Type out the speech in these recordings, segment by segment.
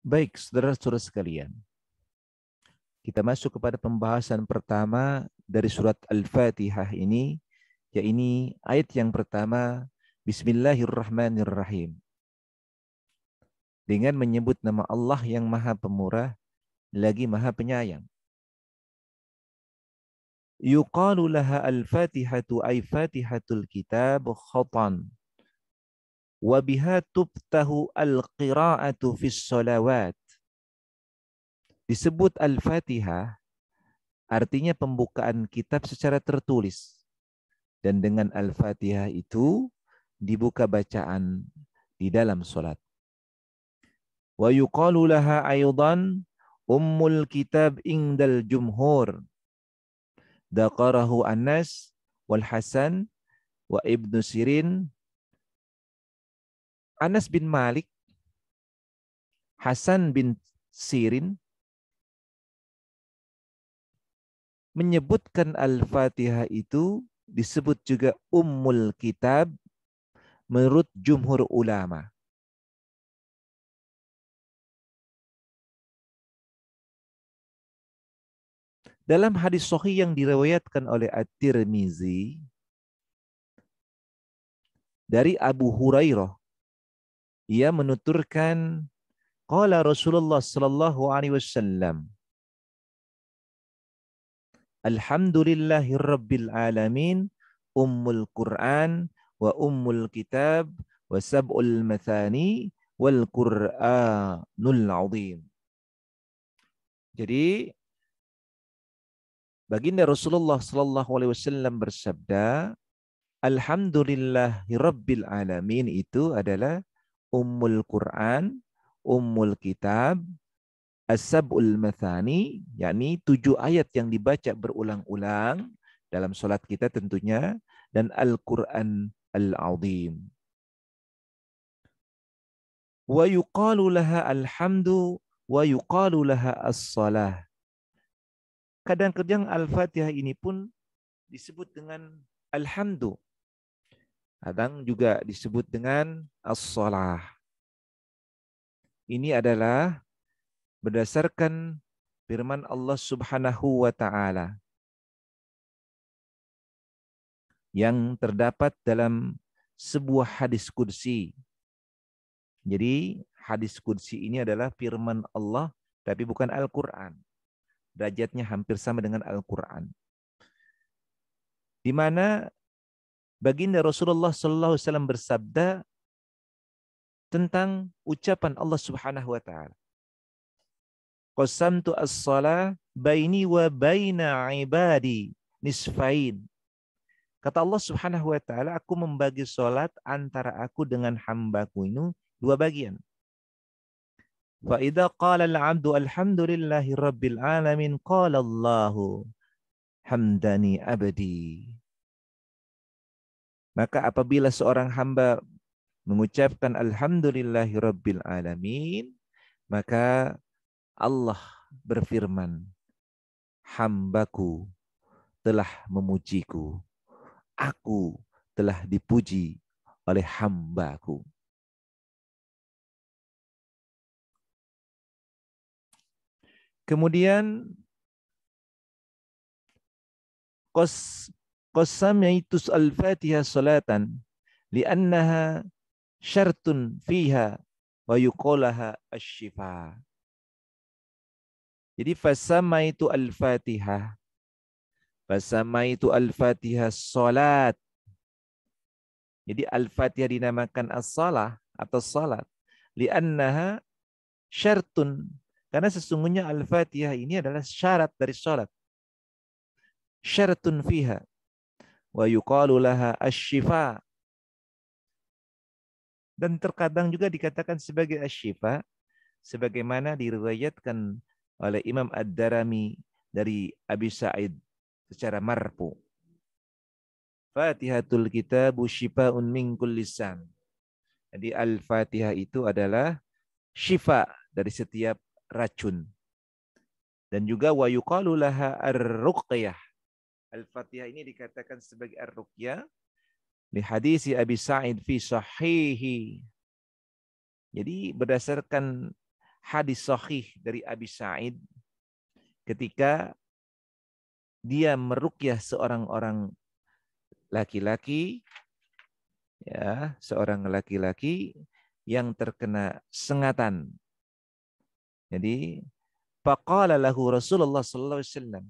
Baik, saudara-saudara sekalian. Kita masuk kepada pembahasan pertama dari surat Al-Fatihah ini, yaitu ayat yang pertama, Bismillahirrahmanirrahim. Dengan menyebut nama Allah yang Maha Pemurah, lagi Maha Penyayang. Yuqalu laha al-Fatihatu ay Fatihatul Kitab khatan. Wa biha tubtahu al-qira'atu fis salawat. Disebut Al-Fatihah artinya pembukaan kitab secara tertulis. Dan dengan Al-Fatihah itu dibuka bacaan di dalam salat. Wa yuqalu laha aydan ummul kitab indal jumhur. Daqarahu Anas wal Hasan wa Ibnu Sirin. Anas bin Malik, Hasan bin Sirin menyebutkan Al-Fatihah itu disebut juga Ummul Kitab menurut jumhur ulama. Dalam hadis sahih yang diriwayatkan oleh At-Tirmizi dari Abu Hurairah, ia menuturkan qala Rasulullah sallallahu alaihi wasallam, Alhamdulillahirabbil alamin, Ummul Quran wa Ummul Kitab wa Sab'ul Mathani wal Qur'anul Azim. Jadi baginda Rasulullah sallallahu alaihi wasallam bersabda, Alhamdulillahirabbil alamin itu adalah Ummul Quran, Ummul Kitab, As-Sab'ul Mathani, yakni 7 ayat yang dibaca berulang-ulang dalam salat kita tentunya, dan Al-Quran Al-Azim. Wa yuqalu laha alhamdu wa yuqalu laha as-salah. Kadang-kadang Al-Fatihah ini pun disebut dengan alhamdu. Kadang juga disebut dengan as-salah. Ini adalah berdasarkan firman Allah Subhanahu wa taala yang terdapat dalam sebuah hadis qudsi. Jadi hadis qudsi ini adalah firman Allah tapi bukan Al-Qur'an. Derajatnya hampir sama dengan Al-Qur'an. Di mana baginda Rasulullah sallallahu alaihi wasallam bersabda tentang ucapan Allah Subhanahu wa taala. Qasamtu as-shalah baini wa baina ibadi nisfain. Kata Allah Subhanahu wa taala, aku membagi salat antara aku dengan hambaku ini 2 bagian. Fa idza qala al-'abdu alhamdulillahi rabbil alamin qala Allahu hamdani abdi. Maka apabila seorang hamba mengucapkan alhamdulillahi rabbil alamin, maka Allah berfirman, hambaku telah memujiku. Aku telah dipuji oleh hambaku. Kemudian qasamaitus al-Fatihah salatan li'annaha syartun fiha wa yuqalaha asy-syifa. Jadi fasamaitu al-Fatihah. Fasamaitu al-Fatihah salat. Jadi al-Fatihah dinamakan as-salah atau salat li'annaha syartun, karena sesungguhnya Al-Fatihah ini adalah syarat dari salat. Syaratun fiha wa yuqalu laha asy-syifa. Dan terkadang juga dikatakan sebagai asy-syifa sebagaimana diriwayatkan oleh Imam Ad-Darimi dari Abi Sa'id secara marfu. Fatihatul kitabu syifaa'un min kulli lisan. Jadi Al-Fatihah itu adalah syifa dari setiap racun. Dan juga wa yuqalu laha ar-ruqyah. Al-Fatihah ini dikatakan sebagai ar-ruqyah li hadis Abi Sa'id fi sahihi. Jadi berdasarkan hadis sahih dari Abi Sa'id ketika dia meruqyah seorang orang laki-laki, ya, seorang laki-laki yang terkena sengatan. Jadi faqala lahu Rasulullah sallallahu alaihi wasallam.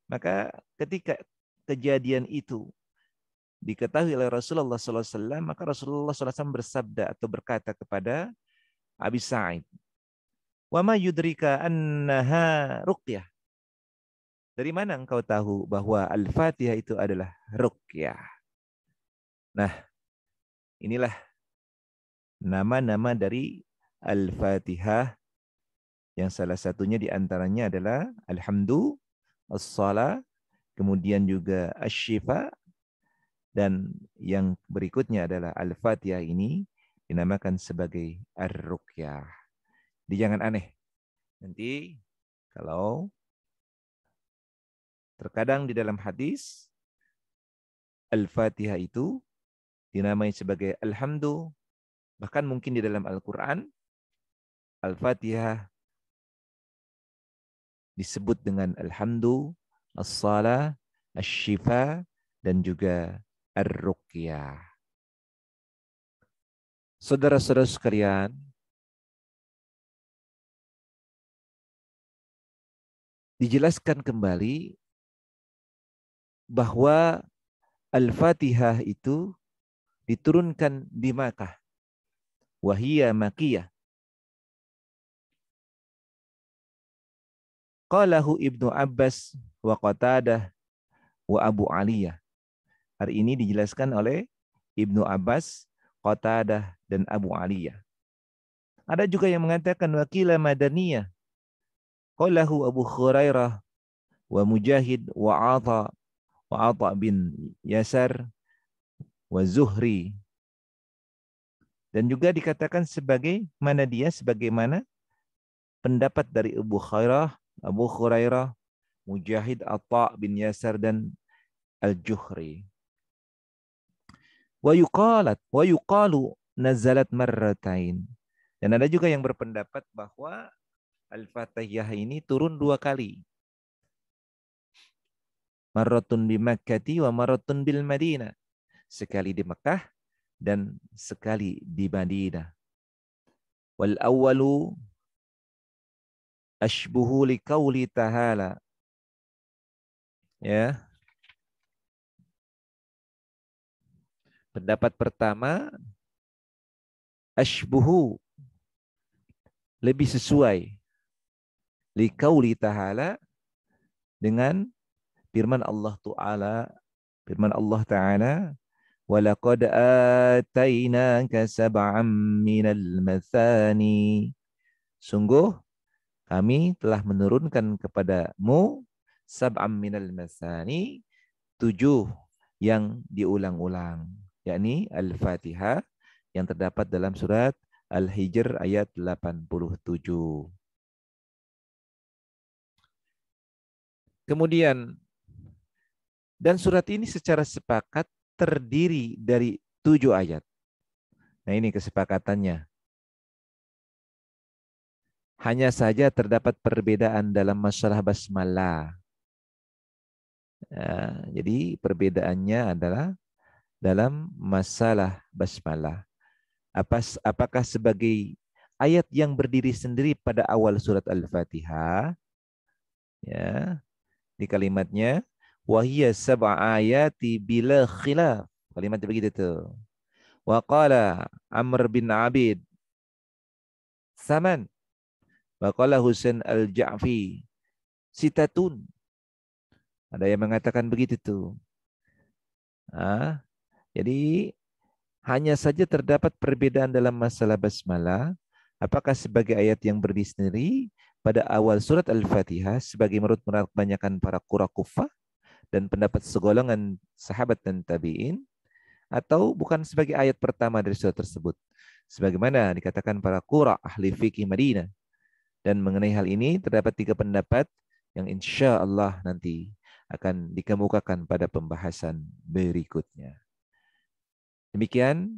Maka ketika kejadian itu diketahui oleh Rasulullah sallallahu alaihi wasallam, maka Rasulullah sallallahu alaihi wasallam bersabda atau berkata kepada Abi Sa'id, "Wa ma yudrika annaha ruqyah?" Dari mana engkau tahu bahwa Al-Fatihah itu adalah ruqyah? Nah, inilah nama-nama dari Al-Fatihah yang salah satunya di antaranya adalah Alhamdu, As-Salah, kemudian juga Asy-Syifa, dan yang berikutnya adalah Al-Fatihah ini dinamakan sebagai Ar-Ruqyah. Jadi jangan aneh. Nanti kalau terkadang di dalam hadis Al-Fatihah itu dinamai sebagai Alhamdu, bahkan mungkin di dalam Al-Quran Al-Fatihah disebut dengan Alhamdu, As-Salah, Asy-Syifa, dan juga Ar-Ruqyah. Saudara-saudara sekalian, dijelaskan kembali bahwa Al-Fatihah itu diturunkan di Makkah. Wahiyya Makkiyah. Qalahu Ibnu Abbas wa Qatadah wa Abu Aliyah. Hari ini dijelaskan oleh Ibnu Abbas, Qatadah, dan Abu Aliyah. Ada juga yang mengatakan wakila Madaniyah. Qalahu Abu Khurairah wa Mujahid wa Ata bin Yasar wa Zuhri. Dan juga dikatakan sebagai mana dia, sebagaimana pendapat dari Abu Khurairah, Mujahid, Atta bin Yasar, dan Al-Juhri. Wa yuqalu nazalat marratain. Dan ada juga yang berpendapat bahwa Al-Fatihah ini turun 2 kali. Marratun bi Makkati wa marratun bil Madinah. Sekali di Mekah dan sekali di Madinah. Wal awwalu ashbuhu liqauli ta'ala. Ya. Pendapat pertama, ashbuhu, lebih sesuai, liqauli ta'ala, dengan firman Allah Ta'ala, walaqad atainaka sab'am minal mathani. Sungguh kami telah menurunkan kepadamu sab'am minal mathani, 7 yang diulang-ulang, yakni Al-Fatihah yang terdapat dalam surat Al-Hijr ayat 87. Kemudian, dan surat ini secara sepakat terdiri dari 7 ayat. Nah, ini kesepakatannya. Hanya saja terdapat perbedaan dalam masalah basmalah. Nah, jadi perbedaannya adalah dalam masalah basmalah. Apakah sebagai ayat yang berdiri sendiri pada awal surat Al-Fatihah, ya, di kalimatnya wahiyya sab'a ayati bila khilaf. Kalimatnya begitu tuh. Wa qala Amr bin Abid Saman. Wa qala Husain Al-Ja'fi sitatun. Ada yang mengatakan begitu tuh. Jadi hanya saja terdapat perbedaan dalam masalah basmalah. Apakah sebagai ayat yang berdiri sendiri pada awal surat Al-Fatihah sebagai menurut kebanyakan para qurra Kufah dan pendapat segolongan sahabat dan tabi'in, atau bukan sebagai ayat pertama dari surat tersebut, sebagaimana dikatakan para qurra ahli fikih Madinah. Dan mengenai hal ini terdapat 3 pendapat yang insya Allah nanti akan dikemukakan pada pembahasan berikutnya. Demikian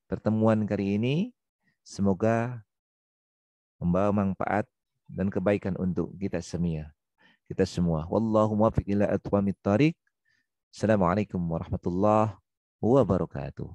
pertemuan kali ini. Semoga membawa manfaat dan kebaikan untuk kita semua. Kita semua. Wallahu muwaffiq ila aqwamit thariq. Assalamualaikum warahmatullahi wabarakatuh.